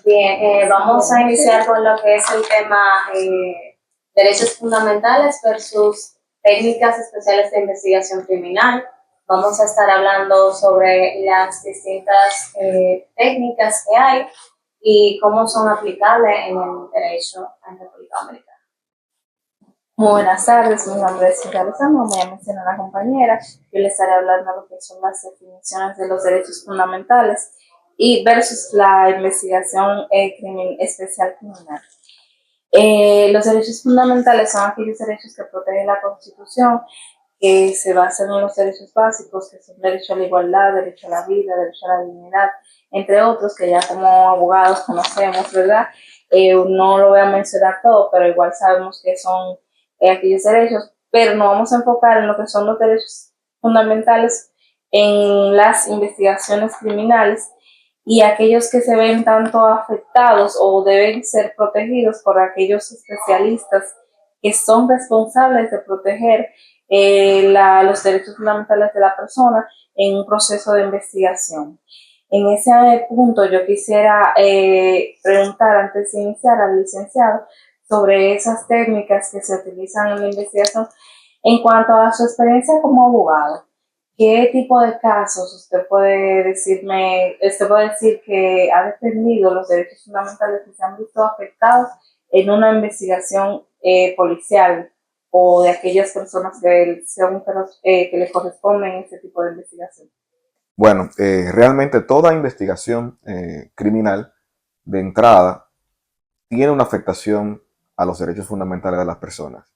Bien, vamos a iniciar con lo que es el tema derechos fundamentales versus técnicas especiales de investigación criminal. Vamos a estar hablando sobre las distintas técnicas que hay y cómo son aplicables en el derecho en República Dominicana. Muy buenas tardes, mi nombre es Cintia Lozano, voy a mencionar a la compañera. Yo les estaré hablando de lo que son las definiciones de los derechos fundamentales y versus la investigación especial criminal. Los derechos fundamentales son aquellos derechos que protege la Constitución, que se basan en los derechos básicos, que son derecho a la igualdad, derecho a la vida, derecho a la dignidad, entre otros, que ya como abogados conocemos, ¿verdad? No lo voy a mencionar todo, pero igual sabemos que son aquellos derechos, pero nos vamos a enfocar en lo que son los derechos fundamentales en las investigaciones criminales y aquellos que se ven tanto afectados o deben ser protegidos por aquellos especialistas que son responsables de proteger los derechos fundamentales de la persona en un proceso de investigación. En ese punto yo quisiera preguntar antes de iniciar al licenciado sobre esas técnicas que se utilizan en la investigación en cuanto a su experiencia como abogado. ¿Qué tipo de casos usted puede decirme, usted puede decir que ha defendido los derechos fundamentales que se han visto afectados en una investigación policial o de aquellas personas que les corresponden este tipo de investigación? Bueno, realmente toda investigación criminal de entrada tiene una afectación a los derechos fundamentales de las personas.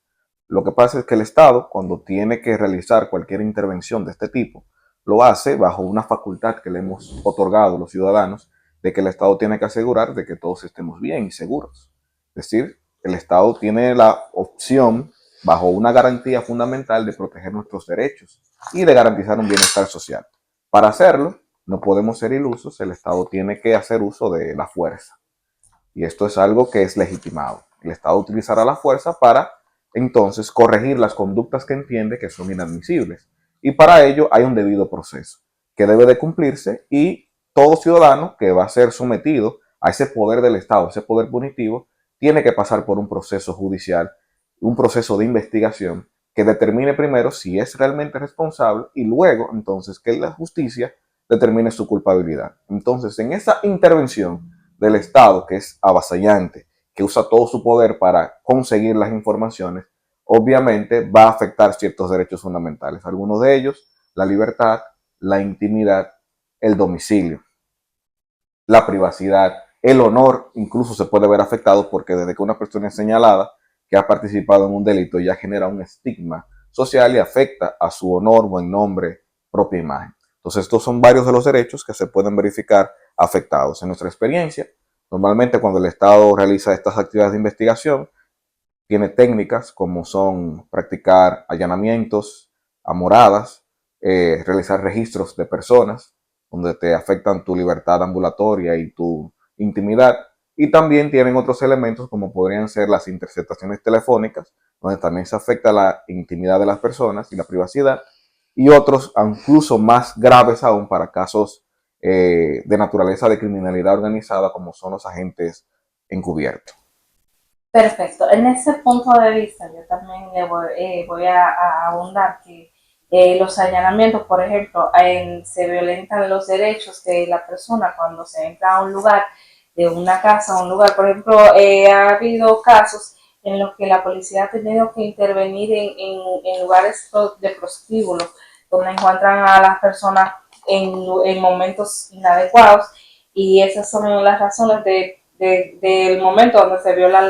Lo que pasa es que el Estado, cuando tiene que realizar cualquier intervención de este tipo, lo hace bajo una facultad que le hemos otorgado a los ciudadanos, de que el Estado tiene que asegurar de que todos estemos bien y seguros. Es decir, el Estado tiene la opción, bajo una garantía fundamental, de proteger nuestros derechos y de garantizar un bienestar social. Para hacerlo, no podemos ser ilusos, el Estado tiene que hacer uso de la fuerza. Y esto es algo que es legitimado. El Estado utilizará la fuerza para entonces corregir las conductas que entiende que son inadmisibles. Y para ello hay un debido proceso que debe de cumplirse y todo ciudadano que va a ser sometido a ese poder del Estado, ese poder punitivo, tiene que pasar por un proceso judicial, un proceso de investigación que determine primero si es realmente responsable y luego entonces que la justicia determine su culpabilidad. Entonces en esa intervención del Estado, que es avasallante, que usa todo su poder para conseguir las informaciones, obviamente va a afectar ciertos derechos fundamentales. Algunos de ellos, la libertad, la intimidad, el domicilio, la privacidad, el honor, incluso se puede ver afectado porque desde que una persona es señalada que ha participado en un delito ya genera un estigma social y afecta a su honor, buen nombre, propia imagen. Entonces estos son varios de los derechos que se pueden verificar afectados. En nuestra experiencia, normalmente cuando el Estado realiza estas actividades de investigación, tiene técnicas como son practicar allanamientos a moradas, realizar registros de personas, donde te afectan tu libertad ambulatoria y tu intimidad. Y también tienen otros elementos como podrían ser las interceptaciones telefónicas, donde también se afecta la intimidad de las personas y la privacidad. Y otros incluso más graves aún para casos de naturaleza de criminalidad organizada como son los agentes encubiertos. Perfecto. En ese punto de vista, yo también voy a ahondar que los allanamientos, por ejemplo, se violentan los derechos de la persona cuando se entra a un lugar, de una casa a un lugar. Por ejemplo, ha habido casos en los que la policía ha tenido que intervenir en lugares de prostíbulo, donde encuentran a las personas en momentos inadecuados, y esas son las razones del momento donde se viola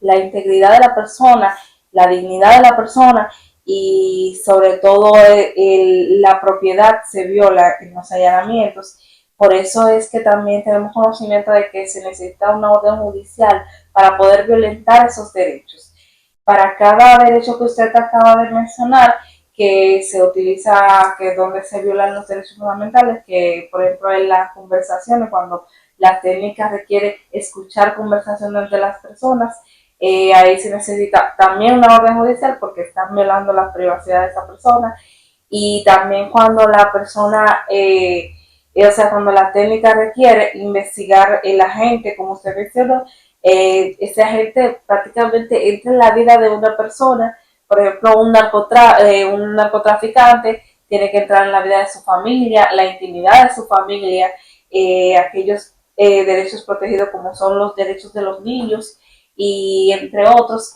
la integridad de la persona, la dignidad de la persona y sobre todo la propiedad se viola en los allanamientos. Por eso es que también tenemos conocimiento de que se necesita una orden judicial para poder violentar esos derechos. Para cada derecho que usted acaba de mencionar, que se utiliza, que es donde se violan los derechos fundamentales, que por ejemplo en las conversaciones, cuando la técnica requiere escuchar conversaciones de las personas, ahí se necesita también una orden judicial porque están violando la privacidad de esa persona. Y también cuando la persona O sea, cuando la técnica requiere investigar el agente, como usted mencionó, ese agente prácticamente entra en la vida de una persona. Por ejemplo, un narcotraficante tiene que entrar en la vida de su familia, la intimidad de su familia, aquellos derechos protegidos como son los derechos de los niños y entre otros.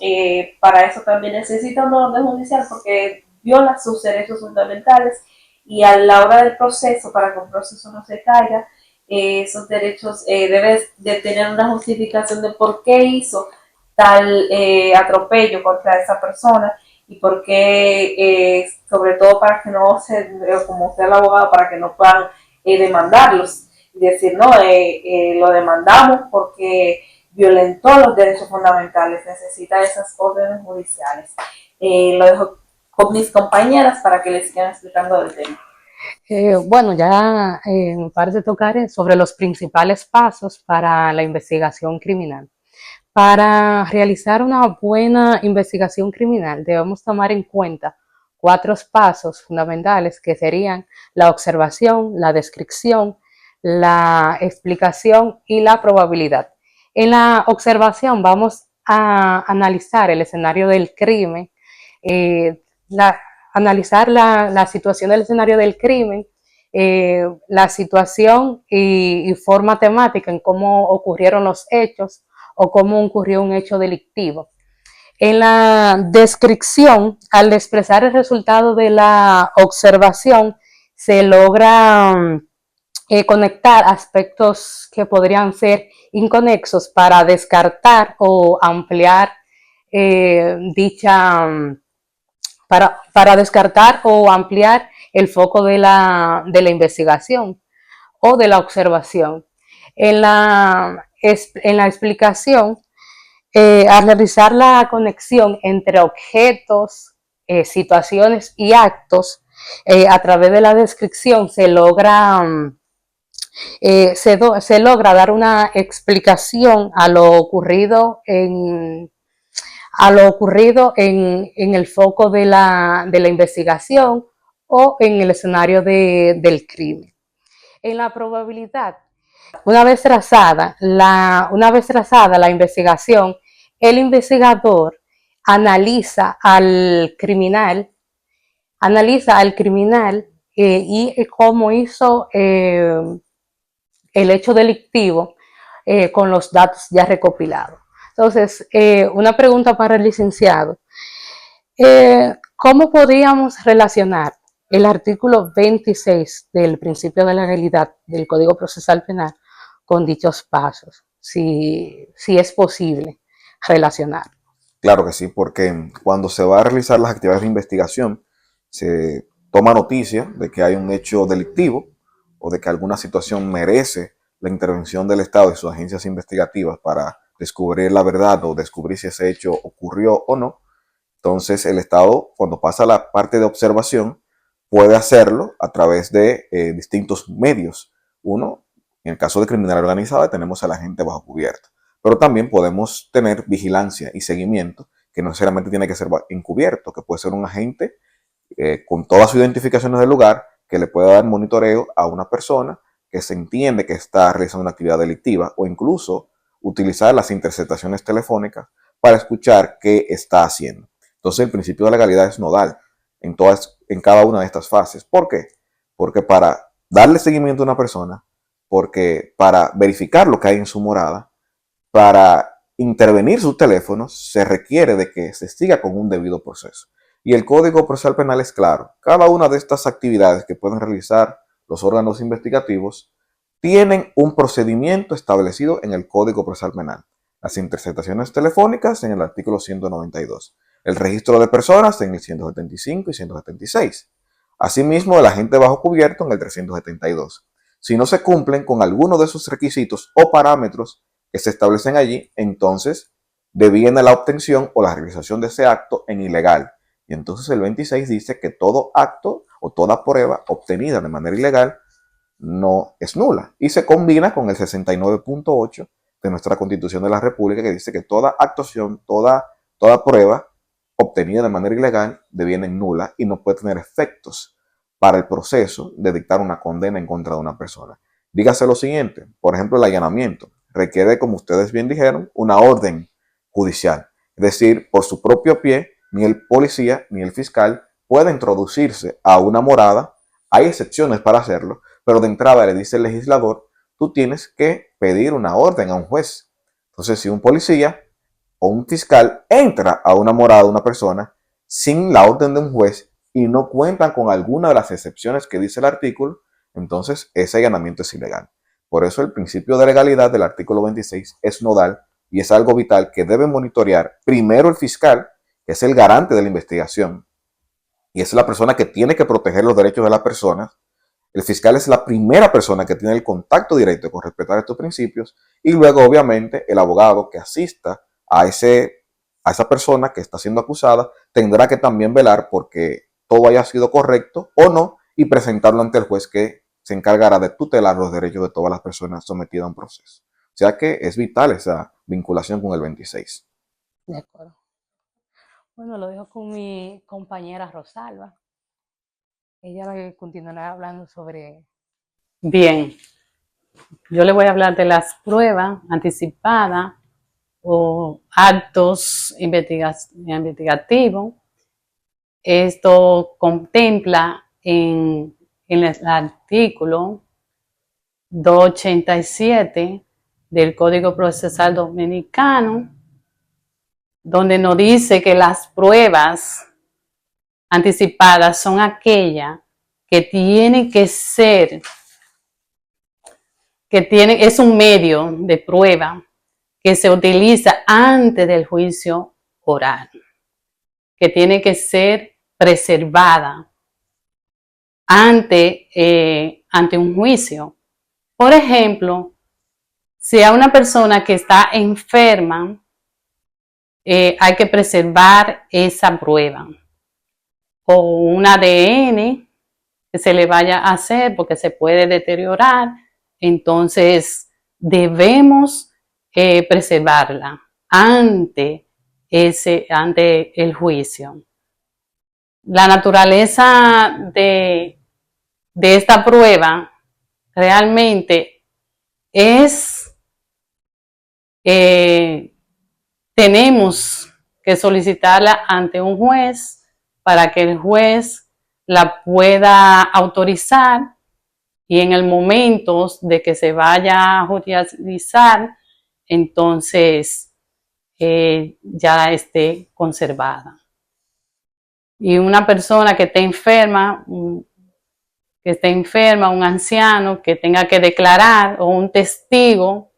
Para eso también necesita una orden judicial porque viola sus derechos fundamentales, y a la hora del proceso, para que un proceso no se caiga, esos derechos deben de tener una justificación de por qué hizo tal atropello contra esa persona y por qué, sobre todo para que no se, como usted el abogado, para que no puedan demandarlos y decir, no, lo demandamos porque violentó los derechos fundamentales, necesita esas órdenes judiciales. Lo dejo con mis compañeras para que les sigan explicando del tema. Bueno, ya me parece tocar sobre los principales pasos para la investigación criminal. Para realizar una buena investigación criminal debemos tomar en cuenta 4 pasos fundamentales que serían la observación, la descripción, la explicación y la probabilidad. En la observación vamos a analizar el escenario del crimen, eh, analizar la situación del escenario del crimen, la situación y forma temática en cómo ocurrieron los hechos o cómo ocurrió un hecho delictivo. En la descripción, al expresar el resultado de la observación, se logra conectar aspectos que podrían ser inconexos para descartar o ampliar dicha para descartar o ampliar el foco de la investigación o de la observación. En la explicación, al realizar la conexión entre objetos, situaciones y actos, a través de la descripción se logra dar una explicación a lo ocurrido en el foco de la investigación o en el escenario del crimen. En la probabilidad, una vez trazada la investigación, el investigador analiza al criminal y cómo hizo el hecho delictivo con los datos ya recopilados. Entonces, una pregunta para el licenciado. ¿Cómo podríamos relacionar el artículo 26 del principio de legalidad del Código Procesal Penal con dichos pasos? Si es posible relacionar. Claro que sí, porque cuando se va a realizar las actividades de investigación, se toma noticia de que hay un hecho delictivo o de que alguna situación merece la intervención del Estado y sus agencias investigativas para descubrir la verdad o descubrir si ese hecho ocurrió o no. Entonces el Estado, cuando pasa a la parte de observación, puede hacerlo a través de distintos medios. Uno, en el caso de criminalidad organizada, tenemos al agente bajo cubierta. Pero también podemos tener vigilancia y seguimiento, que no necesariamente tiene que ser encubierto, que puede ser un agente con todas sus identificaciones del lugar, que le pueda dar monitoreo a una persona que se entiende que está realizando una actividad delictiva, o incluso utilizar las interceptaciones telefónicas para escuchar qué está haciendo. Entonces el principio de legalidad es nodal en cada una de estas fases. ¿Por qué? Porque para darle seguimiento a una persona, porque para verificar lo que hay en su morada, para intervenir sus teléfonos, se requiere de que se siga con un debido proceso. Y el Código Procesal Penal es claro. Cada una de estas actividades que pueden realizar los órganos investigativos tienen un procedimiento establecido en el Código Procesal Penal. Las interceptaciones telefónicas en el artículo 192. El registro de personas en el 175 y 176. Asimismo, el agente bajo cubierto en el 372. Si no se cumplen con alguno de esos requisitos o parámetros que se establecen allí, entonces deviene la obtención o la realización de ese acto en ilegal. Y entonces el 26 dice que todo acto o toda prueba obtenida de manera ilegal no es nula. Y se combina con el 69.8 de nuestra Constitución de la República, que dice que toda actuación, toda prueba obtenida de manera ilegal deviene nula y no puede tener efectos para el proceso de dictar una condena en contra de una persona. Dígase lo siguiente, por ejemplo, el allanamiento requiere, como ustedes bien dijeron, una orden judicial. Es decir, por su propio pie, ni el policía ni el fiscal puede introducirse a una morada. Hay excepciones para hacerlo, pero de entrada le dice el legislador, tú tienes que pedir una orden a un juez. Entonces, si un policía o un fiscal entra a una morada de una persona sin la orden de un juez y no cuentan con alguna de las excepciones que dice el artículo, entonces ese allanamiento es ilegal. Por eso el principio de legalidad del artículo 26 es nodal y es algo vital que debe monitorear primero el fiscal, que es el garante de la investigación y es la persona que tiene que proteger los derechos de las personas. El fiscal es la primera persona que tiene el contacto directo con respetar estos principios y luego obviamente el abogado que asista a esa persona que está siendo acusada tendrá que también velar porque todo haya sido correcto o no y presentarlo ante el juez que se encargará de tutelar los derechos de todas las personas sometidas a un proceso. O sea que es vital esa vinculación con el 26. De acuerdo. Bueno, lo dejo con mi compañera Rosalba. Ella continuará hablando sobre... Bien, yo le voy a hablar de las pruebas anticipadas o actos investigativos. Esto contempla en el artículo 287 del Código Procesal Dominicano, donde nos dice que las pruebas anticipadas son aquellas que tienen que ser, es un medio de prueba que se utiliza antes del juicio oral, que tiene que ser preservada ante un juicio. Por ejemplo, si a una persona que está enferma, hay que preservar esa prueba. O un ADN que se le vaya a hacer porque se puede deteriorar, entonces debemos preservarla ante el juicio. La naturaleza de esta prueba realmente es, tenemos que solicitarla ante un juez para que el juez la pueda autorizar y en el momento de que se vaya a judicializar, entonces ya esté conservada. Y una persona que esté enferma, un anciano que tenga que declarar o un testigo,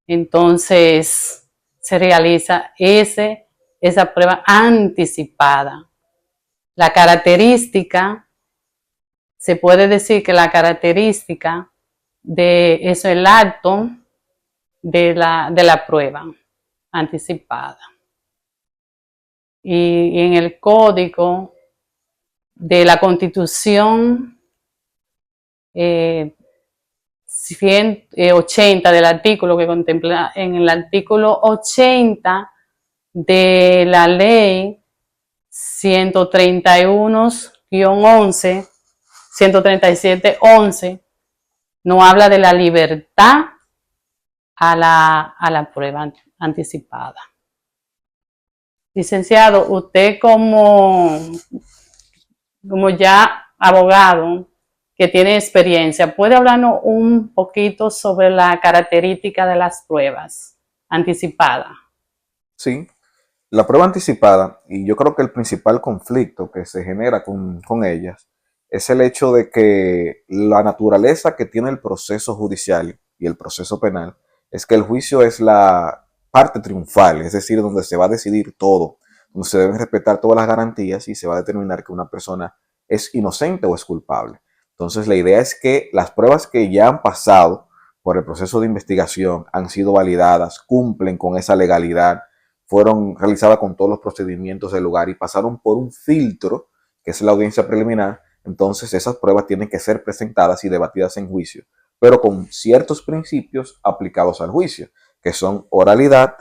entonces se realiza esa prueba anticipada. La característica, se puede decir que la característica de eso es el acto de la prueba anticipada. Y en el código de la Constitución 180 del artículo que contempla, en el artículo 80 de la ley 131-11, 137-11, no habla de la libertad a la prueba anticipada. Licenciado, usted como ya abogado que tiene experiencia, ¿puede hablarnos un poquito sobre la característica de las pruebas anticipadas? Sí, la prueba anticipada, y yo creo que el principal conflicto que se genera con ellas, es el hecho de que la naturaleza que tiene el proceso judicial y el proceso penal es que el juicio es la parte triunfal, es decir, donde se va a decidir todo, donde se deben respetar todas las garantías y se va a determinar que una persona es inocente o es culpable. Entonces, la idea es que las pruebas que ya han pasado por el proceso de investigación han sido validadas, cumplen con esa legalidad, fueron realizadas con todos los procedimientos del lugar y pasaron por un filtro, que es la audiencia preliminar. Entonces, esas pruebas tienen que ser presentadas y debatidas en juicio, pero con ciertos principios aplicados al juicio, que son oralidad,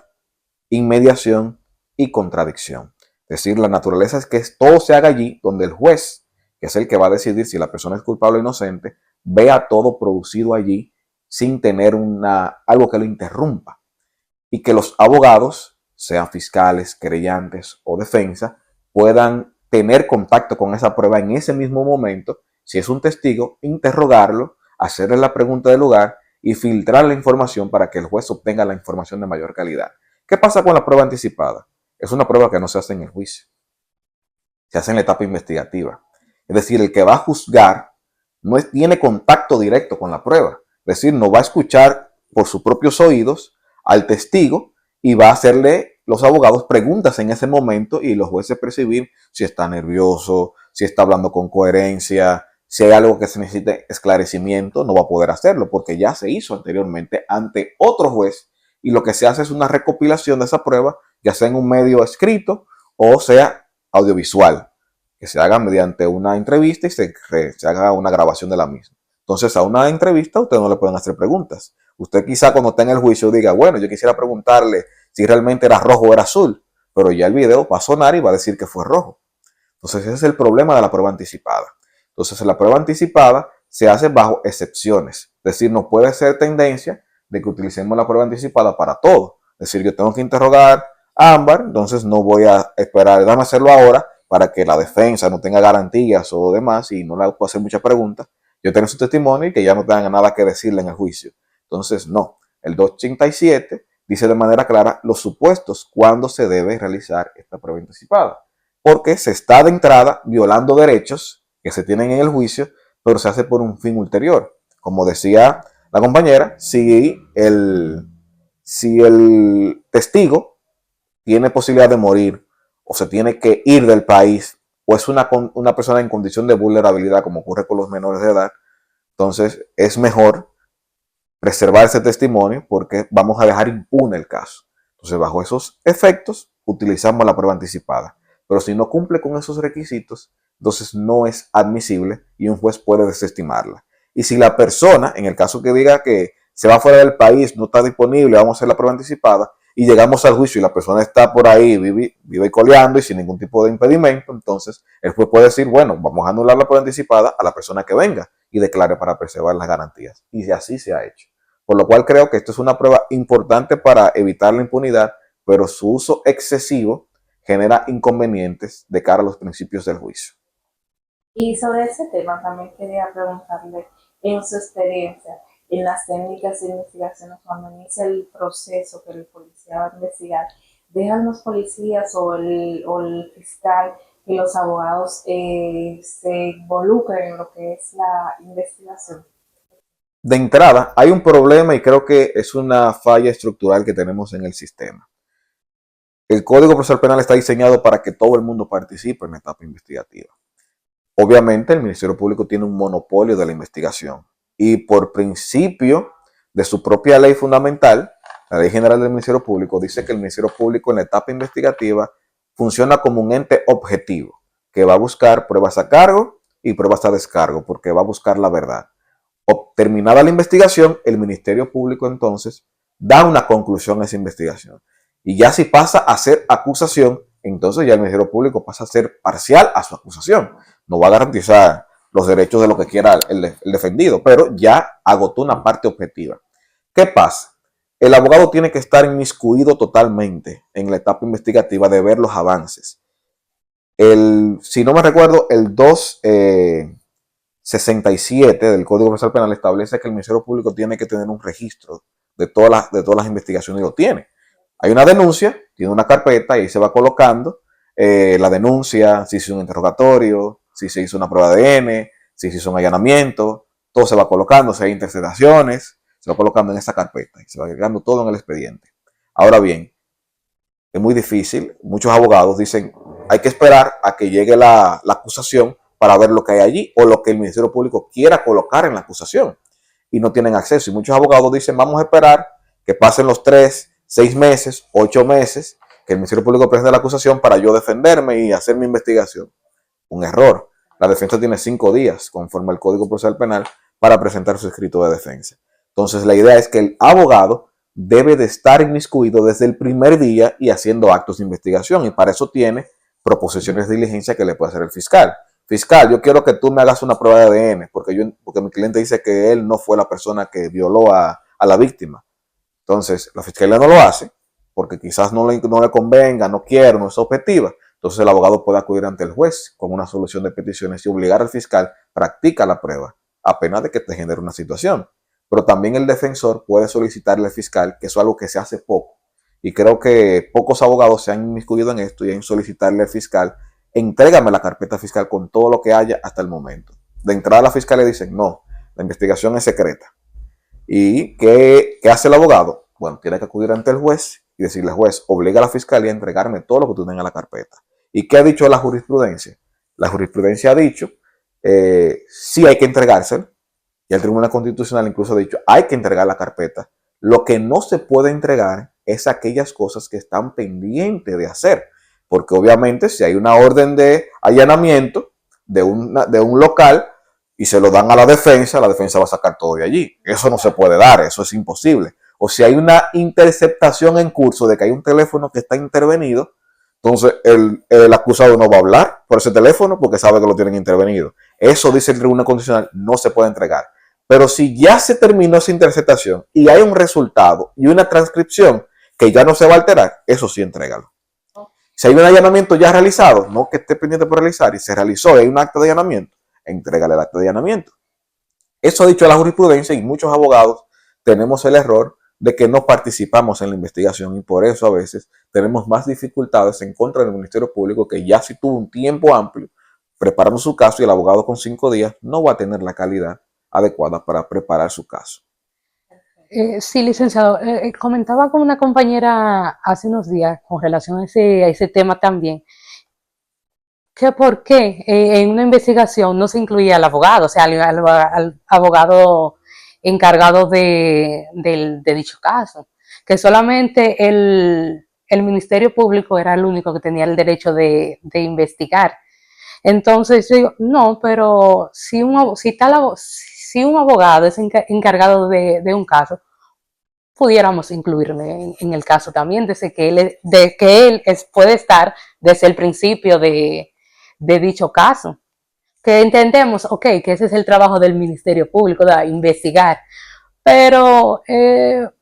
inmediación y contradicción. Es decir, la naturaleza es que todo se haga allí donde el juez, que es el que va a decidir si la persona es culpable o inocente, vea todo producido allí sin tener algo que lo interrumpa. Y que los abogados, sean fiscales, querellantes o defensa, puedan tener contacto con esa prueba en ese mismo momento. Si es un testigo, interrogarlo, hacerle la pregunta del lugar y filtrar la información para que el juez obtenga la información de mayor calidad. ¿Qué pasa con la prueba anticipada? Es una prueba que no se hace en el juicio, se hace en la etapa investigativa. Es decir, el que va a juzgar no tiene contacto directo con la prueba. Es decir, no va a escuchar por sus propios oídos al testigo y va a hacerle los abogados preguntas en ese momento y los jueces percibir si está nervioso, si está hablando con coherencia, si hay algo que se necesite esclarecimiento, no va a poder hacerlo porque ya se hizo anteriormente ante otro juez y lo que se hace es una recopilación de esa prueba, ya sea en un medio escrito o sea audiovisual, que se haga mediante una entrevista y se haga una grabación de la misma. Entonces, a una entrevista ustedes no le pueden hacer preguntas. Usted quizá cuando esté en el juicio diga, bueno, yo quisiera preguntarle si realmente era rojo o era azul, pero ya el video va a sonar y va a decir que fue rojo. Entonces, ese es el problema de la prueba anticipada. Entonces, la prueba anticipada se hace bajo excepciones. Es decir, no puede ser tendencia de que utilicemos la prueba anticipada para todo. Es decir, yo tengo que interrogar a Ámbar, entonces no voy a esperar, dame hacerlo ahora para que la defensa no tenga garantías o demás y no le puedo hacer muchas preguntas. Yo tengo su testimonio y que ya no tenga nada que decirle en el juicio. Entonces, no. El 287 dice de manera clara los supuestos cuando se debe realizar esta prueba anticipada. Porque se está de entrada violando derechos que se tienen en el juicio, pero se hace por un fin ulterior. Como decía la compañera, si el testigo tiene posibilidad de morir o se tiene que ir del país o es una persona en condición de vulnerabilidad, como ocurre con los menores de edad, entonces es mejor preservar ese testimonio porque vamos a dejar impune el caso. Entonces, bajo esos efectos, utilizamos la prueba anticipada. Pero si no cumple con esos requisitos, entonces no es admisible y un juez puede desestimarla. Y si la persona, en el caso que diga que se va fuera del país, no está disponible, vamos a hacer la prueba anticipada, y llegamos al juicio y la persona está por ahí, vive coleando y sin ningún tipo de impedimento, entonces el juez puede decir, bueno, vamos a anular la prueba anticipada a la persona que venga y declare para preservar las garantías. Y así se ha hecho. Por lo cual creo que esto es una prueba importante para evitar la impunidad, pero su uso excesivo genera inconvenientes de cara a los principios del juicio. Y sobre ese tema también quería preguntarle, en su experiencia, en las técnicas de investigación, cuando inicia el proceso que el policía va a investigar, ¿dejan los policías o el fiscal que los abogados se involucren en lo que es la investigación? De entrada, hay un problema y creo que es una falla estructural que tenemos en el sistema. El Código Procesal Penal está diseñado para que todo el mundo participe en la etapa investigativa. Obviamente, el Ministerio Público tiene un monopolio de la investigación y por principio de su propia ley fundamental, la Ley General del Ministerio Público dice que el Ministerio Público en la etapa investigativa funciona como un ente objetivo que va a buscar pruebas a cargo y pruebas a descargo porque va a buscar la verdad. Terminada la investigación, el Ministerio Público entonces da una conclusión a esa investigación. Y ya si pasa a ser acusación, entonces ya el Ministerio Público pasa a ser parcial a su acusación. No va a garantizar los derechos de lo que quiera el defendido, pero ya agotó una parte objetiva. ¿Qué pasa? El abogado tiene que estar inmiscuido totalmente en la etapa investigativa de ver los avances. Si no me recuerdo, el 267 del Código Procesal Penal establece que el Ministerio Público tiene que tener un registro de todas las investigaciones y lo tiene. Hay una denuncia, tiene una carpeta y ahí se va colocando la denuncia, si se hizo un interrogatorio, si se hizo una prueba de ADN, si se hizo un allanamiento, todo se va colocando, si hay interceptaciones, se va colocando en esa carpeta y se va agregando todo en el expediente. Ahora bien, es muy difícil, muchos abogados dicen, hay que esperar a que llegue la acusación para ver lo que hay allí o lo que el Ministerio Público quiera colocar en la acusación y no tienen acceso. Y muchos abogados dicen, vamos a esperar que pasen los 3, 6 meses, 8 meses, que el Ministerio Público presente la acusación para yo defenderme y hacer mi investigación. Un error. La defensa tiene 5 días, conforme al Código Procesal Penal, para presentar su escrito de defensa. Entonces, la idea es que el abogado debe de estar inmiscuido desde el primer día y haciendo actos de investigación. Y para eso tiene proposiciones de diligencia que le puede hacer el fiscal. fiscal, yo quiero que tú me hagas una prueba de ADN, porque mi cliente dice que él no fue la persona que violó a la víctima. Entonces, la fiscalía no lo hace, porque quizás no le convenga, no quiere, no es objetiva. Entonces, el abogado puede acudir ante el juez con una solución de peticiones y obligar al fiscal a practicar la prueba, a pena de que te genere una situación. Pero también el defensor puede solicitarle al fiscal, que eso es algo que se hace poco. Y creo que pocos abogados se han inmiscuido en esto y en solicitarle al fiscal, entrégame la carpeta fiscal con todo lo que haya hasta el momento. De entrada la fiscal le dicen, no, la investigación es secreta. ¿Y qué hace el abogado? Bueno, tiene que acudir ante el juez y decirle, juez, obliga a la fiscalía a entregarme todo lo que tú tengas en la carpeta. ¿Y qué ha dicho la jurisprudencia? La jurisprudencia ha dicho, sí hay que entregárselo, y el Tribunal Constitucional incluso ha dicho, hay que entregar la carpeta. Lo que no se puede entregar es aquellas cosas que están pendientes de hacer, porque obviamente si hay una orden de allanamiento de un local, y se lo dan a la defensa va a sacar todo de allí. Eso no se puede dar, eso es imposible. O si hay una interceptación en curso de que hay un teléfono que está intervenido, entonces el acusado no va a hablar por ese teléfono porque sabe que lo tienen intervenido. Eso dice el Tribunal Constitucional, no se puede entregar. Pero si ya se terminó esa interceptación y hay un resultado y una transcripción que ya no se va a alterar, eso sí entrégalo. Si hay un allanamiento ya realizado, no que esté pendiente por realizar, y se realizó y hay un acto de allanamiento, entrégale el acto de allanamiento. Eso ha dicho la jurisprudencia y muchos abogados tenemos el error de que no participamos en la investigación y por eso a veces tenemos más dificultades en contra del Ministerio Público que ya si tuvo un tiempo amplio preparando su caso y el abogado con 5 días no va a tener la calidad adecuada para preparar su caso. Sí, licenciado. Comentaba con una compañera hace unos días con relación a ese tema también, que por qué en una investigación no se incluía al abogado, o sea, al abogado encargado de dicho caso, que solamente el Ministerio Público era el único que tenía el derecho de investigar. Entonces yo digo, no, pero si si un abogado es encargado de un caso, pudiéramos incluirle en el caso también, de que él puede estar desde el principio de dicho caso. Que entendemos, ok, que ese es el trabajo del Ministerio Público, de investigar, pero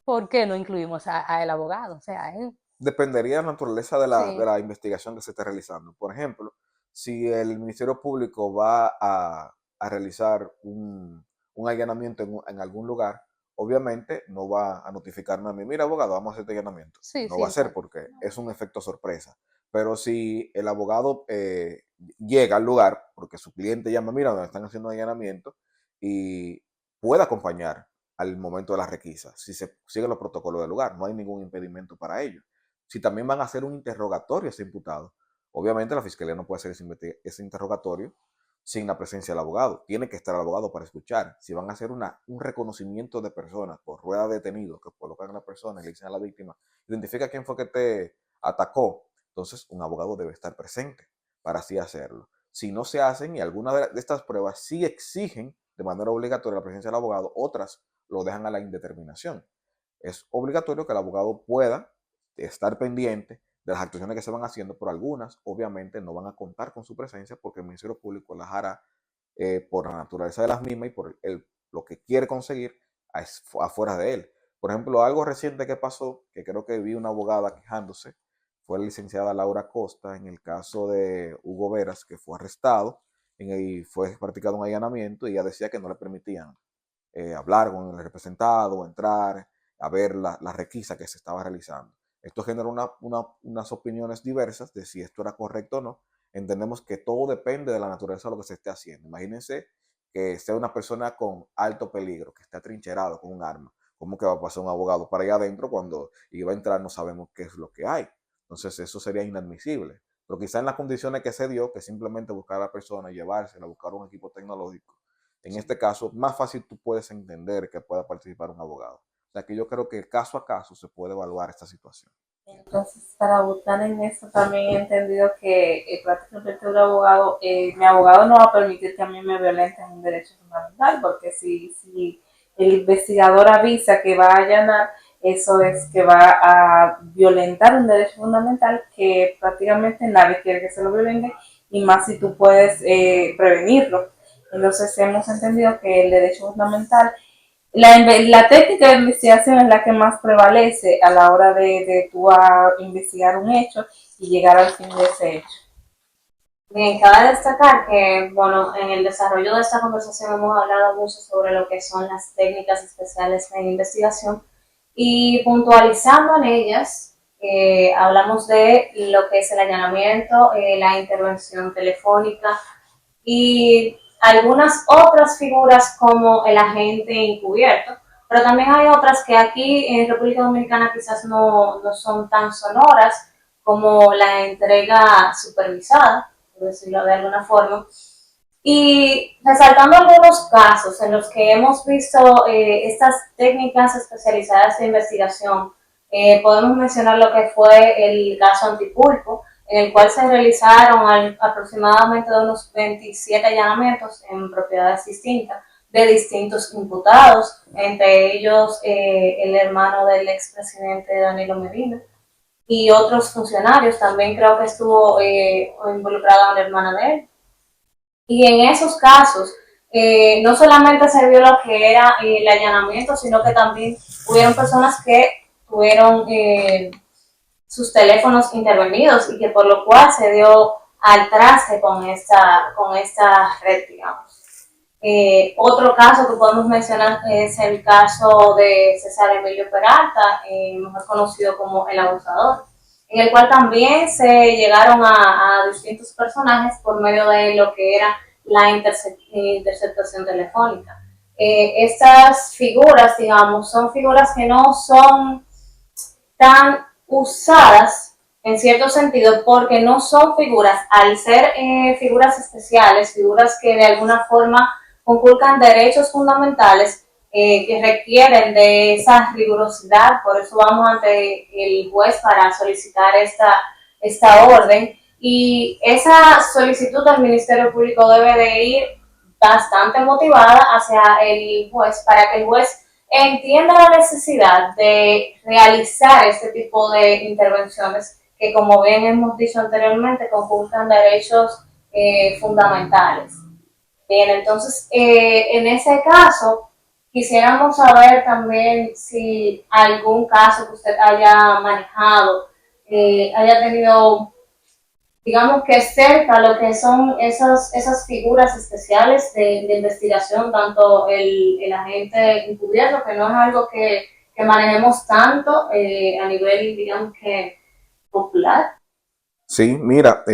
¿por qué no incluimos a el abogado? O sea, Dependería de la naturaleza de sí, la investigación que se esté realizando. Por ejemplo, si el Ministerio Público va a realizar un allanamiento en algún lugar, obviamente no va a notificarme a mí, mira abogado, vamos a hacer este allanamiento. sí, No sí, va a ser exacto. porque es un efecto sorpresa. Pero si el abogado llega al lugar, porque su cliente llama, mira, me están haciendo un allanamiento, y puede acompañar al momento de la requisa, si se siguen los protocolos del lugar, no hay ningún impedimento para ello. Si también van a hacer un interrogatorio a ese imputado, obviamente la fiscalía no puede hacer ese interrogatorio sin la presencia del abogado. Tiene que estar el abogado para escuchar. Si van a hacer un reconocimiento de personas por rueda de detenido, que colocan a la persona y le dicen a la víctima, identifica quién fue que te atacó, entonces un abogado debe estar presente para así hacerlo. Si no se hacen y algunas de estas pruebas sí exigen de manera obligatoria la presencia del abogado, otras lo dejan a la indeterminación. Es obligatorio que el abogado pueda estar pendiente de las actuaciones que se van haciendo, por algunas obviamente no van a contar con su presencia porque el Ministerio Público las hará por la naturaleza de las mismas y por lo que quiere conseguir afuera de él. Por ejemplo, algo reciente que pasó, que creo que vi una abogada quejándose, fue la licenciada Laura Costa en el caso de Hugo Veras, que fue arrestado y fue practicado un allanamiento y ella decía que no le permitían hablar con el representado, entrar a ver la requisa que se estaba realizando. Esto generó unas opiniones diversas de si esto era correcto o no. Entendemos que todo depende de la naturaleza de lo que se esté haciendo. Imagínense que sea una persona con alto peligro, que esté atrincherado con un arma. ¿Cómo que va a pasar un abogado para allá adentro cuando iba a entrar no sabemos qué es lo que hay? Entonces eso sería inadmisible. Pero quizá en las condiciones que se dio, que simplemente buscar a la persona y llevársela, buscar un equipo tecnológico, en este caso, más fácil tú puedes entender que pueda participar un abogado. O sea que yo creo que caso a caso se puede evaluar esta situación. Entonces, para abonar en eso, también he entendido que prácticamente mi abogado no va a permitir que a mí me violenten un derecho fundamental, porque si el investigador avisa que va a allanar, eso es que va a violentar un derecho fundamental que prácticamente nadie quiere que se lo violente y más si tú puedes prevenirlo. Entonces hemos entendido que el derecho fundamental, la técnica de investigación es la que más prevalece a la hora de tú investigar un hecho y llegar al fin de ese hecho. Bien, cabe destacar que, bueno, en el desarrollo de esta conversación hemos hablado mucho sobre lo que son las técnicas especiales de investigación y puntualizando en ellas, hablamos de lo que es el allanamiento, la intervención telefónica y algunas otras figuras como el agente encubierto, pero también hay otras que aquí en República Dominicana quizás no son tan sonoras como la entrega supervisada, por decirlo de alguna forma, y resaltando algunos casos en los que hemos visto estas técnicas especializadas de investigación, podemos mencionar lo que fue el caso Antipulpo, en el cual se realizaron aproximadamente unos 27 allanamientos en propiedades distintas de distintos imputados, entre ellos el hermano del expresidente Danilo Medina y otros funcionarios. También creo que estuvo involucrada una hermana de él. Y en esos casos, no solamente se vio lo que era el allanamiento, sino que también hubieron personas que tuvieron sus teléfonos intervenidos y que por lo cual se dio al traste con esta red, digamos. Otro caso que podemos mencionar es el caso de César Emilio Peralta, mejor conocido como el abusador, en el cual también se llegaron a distintos personajes por medio de lo que era la interceptación telefónica. Estas figuras, digamos, son figuras que no son tan usadas en cierto sentido porque no son figuras, al ser figuras especiales, figuras que de alguna forma conculcan derechos fundamentales que requieren de esa rigurosidad. Por eso vamos ante el juez para solicitar esta orden, y esa solicitud al Ministerio Público debe de ir bastante motivada hacia el juez para que el juez entienda la necesidad de realizar este tipo de intervenciones que, como bien hemos dicho anteriormente, conculcan derechos fundamentales. Bien, entonces, en ese caso, quisiéramos saber también si algún caso que usted haya manejado, haya tenido, digamos que cerca lo que son esas figuras especiales de investigación, tanto el agente encubierto, que no es algo que manejemos tanto a nivel, digamos que popular. Sí, mira,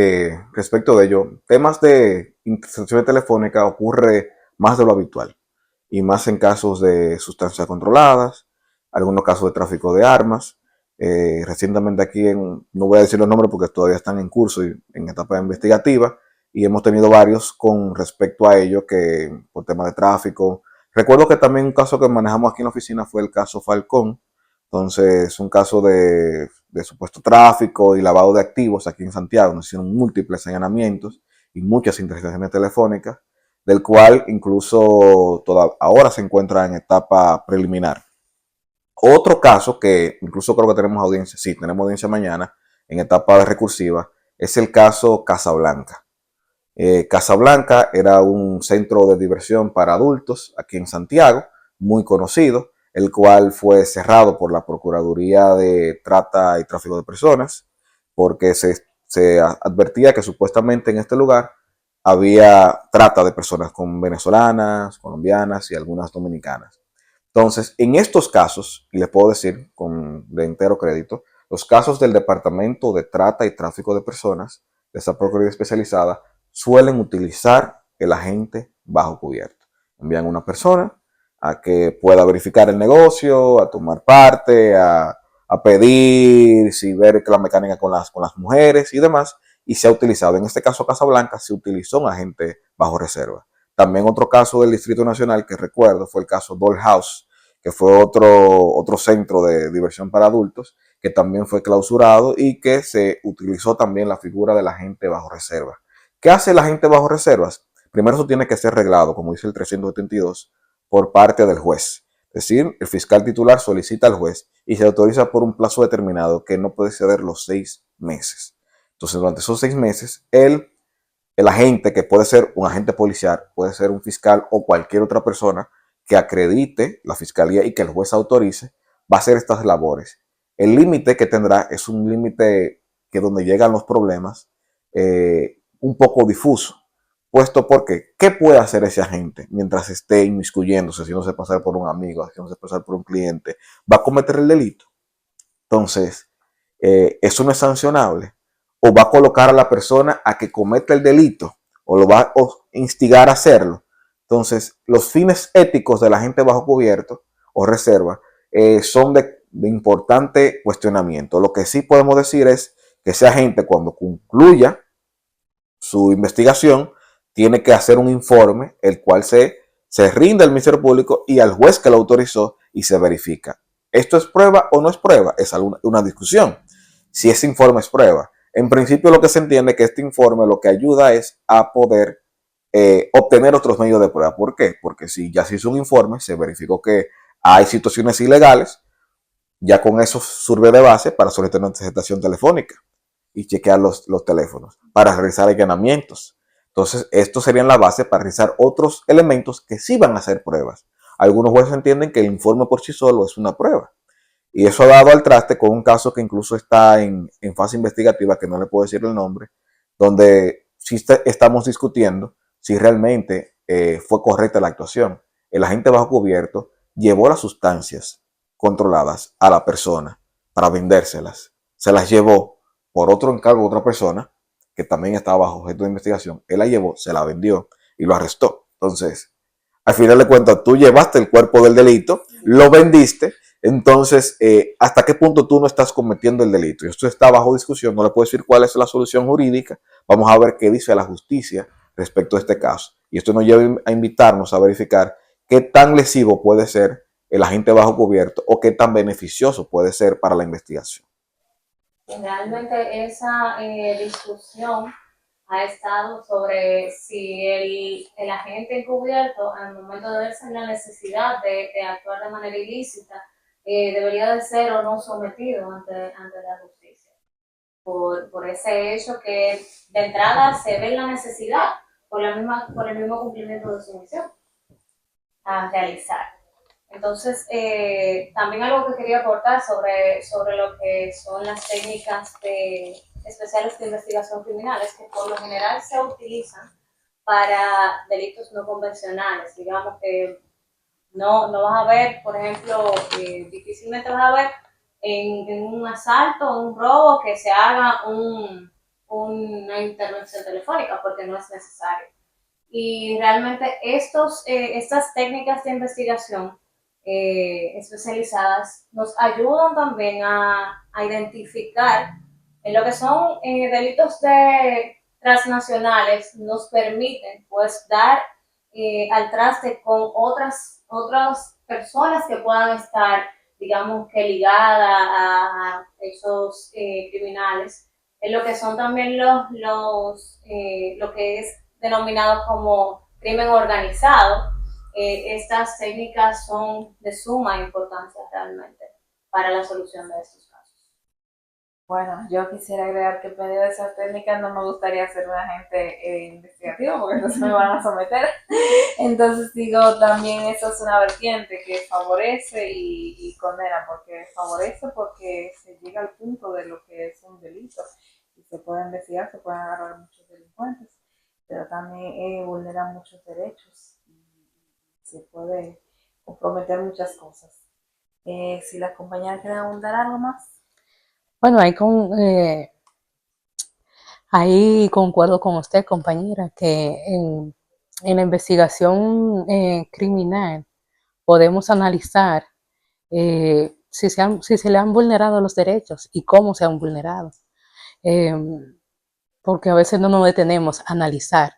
respecto de ello, temas de intercepción telefónica ocurre más de lo habitual y más en casos de sustancias controladas, algunos casos de tráfico de armas. Recientemente aquí, no voy a decir los nombres porque todavía están en curso y en etapa investigativa, y hemos tenido varios con respecto a ello que por temas de tráfico. Recuerdo que también un caso que manejamos aquí en la oficina fue el caso Falcón. Entonces, un caso de supuesto tráfico y lavado de activos aquí en Santiago. Nos hicieron múltiples allanamientos y muchas intercepciones telefónicas, del cual incluso ahora se encuentra en etapa preliminar. Otro caso que incluso creo que tenemos audiencia, sí, tenemos audiencia mañana en etapa recursiva, es el caso Casablanca. Casablanca era un centro de diversión para adultos aquí en Santiago, muy conocido, el cual fue cerrado por la Procuraduría de Trata y Tráfico de Personas, porque se advertía que supuestamente en este lugar había trata de personas con venezolanas, colombianas y algunas dominicanas. Entonces, en estos casos, y les puedo decir de entero crédito, los casos del Departamento de Trata y Tráfico de Personas, de esa Procuraduría especializada, suelen utilizar el agente bajo cubierto. Envían una persona a que pueda verificar el negocio, a tomar parte, a pedir, si ver la mecánica con las mujeres y demás, y se ha utilizado. En este caso, Casablanca, se utilizó un agente bajo reserva. También otro caso del Distrito Nacional que recuerdo fue el caso Dollhouse, que fue otro centro de diversión para adultos, que también fue clausurado y que se utilizó también la figura del agente bajo reserva. ¿Qué hace el agente bajo reservas? Primero, eso tiene que ser reglado, como dice el 372, por parte del juez. Es decir, el fiscal titular solicita al juez y se autoriza por un plazo determinado que no puede exceder los 6 meses. Entonces, durante esos 6 meses, él el agente, que puede ser un agente policial, puede ser un fiscal o cualquier otra persona que acredite la fiscalía y que el juez autorice, va a hacer estas labores. El límite que tendrá es un límite que donde llegan los problemas, un poco difuso, puesto porque, ¿qué puede hacer ese agente mientras esté inmiscuyéndose, haciéndose pasar por un amigo, haciéndose pasar por un cliente? ¿Va a cometer el delito? Entonces, eso no es sancionable. O va a colocar a la persona a que cometa el delito, o lo va a instigar a hacerlo. Entonces, los fines éticos del agente bajo cubierto o reserva son de importante cuestionamiento. Lo que sí podemos decir es que ese agente, cuando concluya su investigación, tiene que hacer un informe, el cual se rinde al Ministerio Público y al juez que lo autorizó y se verifica. ¿Esto es prueba o no es prueba? Es una discusión. Si ese informe es prueba. En principio lo que se entiende es que este informe lo que ayuda es a poder obtener otros medios de prueba. ¿Por qué? Porque si ya se hizo un informe, se verificó que hay situaciones ilegales, ya con eso sirve de base para solicitar una interceptación telefónica y chequear los teléfonos, para realizar allanamientos. Entonces, estos serían la base para realizar otros elementos que sí van a ser pruebas. Algunos jueces entienden que el informe por sí solo es una prueba. Y eso ha dado al traste con un caso que incluso está en fase investigativa, que no le puedo decir el nombre, donde sí estamos discutiendo si realmente fue correcta la actuación. El agente bajo cubierto llevó las sustancias controladas a la persona para vendérselas. Se las llevó por otro encargo de otra persona que también estaba bajo objeto de investigación. Él la llevó, se la vendió y lo arrestó. Entonces, al final de cuentas, tú llevaste el cuerpo del delito, lo vendiste. Entonces, ¿hasta qué punto tú no estás cometiendo el delito? Y esto está bajo discusión, no le puedo decir cuál es la solución jurídica. Vamos a ver qué dice la justicia respecto a este caso. Y esto nos lleva a invitarnos a verificar qué tan lesivo puede ser el agente bajo cubierto o qué tan beneficioso puede ser para la investigación. Realmente esa discusión ha estado sobre si el agente encubierto, al momento de verse en la necesidad de actuar de manera ilícita, debería de ser o no sometido ante la justicia. Por ese hecho que de entrada se ve la necesidad por el mismo cumplimiento de su misión a realizar. Entonces, también algo que quería aportar sobre lo que son las técnicas especiales de investigación criminal es que por lo general se utilizan para delitos no convencionales. Digamos que no vas a ver, por ejemplo, difícilmente vas a ver en un asalto o un robo que se haga una intervención telefónica porque no es necesario. Y realmente estas técnicas de investigación especializadas nos ayudan también a identificar en lo que son delitos transnacionales, nos permiten pues dar al traste con otras personas que puedan estar, digamos que ligadas a esos criminales, en lo que son también lo que es denominado como crimen organizado. Estas técnicas son de suma importancia realmente para la solución de estos casos. Bueno, yo quisiera agregar que en medio de esas técnicas no me gustaría ser un agente investigativo porque entonces me van a someter. Entonces digo, también eso es una vertiente que favorece y condena, porque favorece porque se llega al punto de lo que es un delito y se puede investigar, se pueden agarrar muchos delincuentes, pero también vulnera muchos derechos y se puede comprometer muchas cosas. Si las compañeras quieren abundar algo más. Bueno, ahí concuerdo con usted, compañera, que en la investigación criminal podemos analizar si se le han vulnerado los derechos y cómo se han vulnerado. Porque a veces no nos detenemos a analizar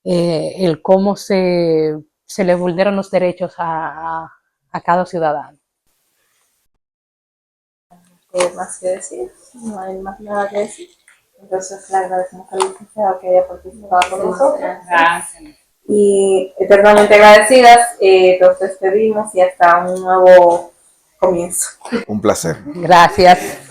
el cómo se le vulneran los derechos a cada ciudadano. Más que decir, no hay más nada que decir. Entonces le agradecemos al licenciado que haya participado con nosotros. Gracias. Y eternamente agradecidas, nos despedimos y hasta un nuevo comienzo. Un placer. Gracias.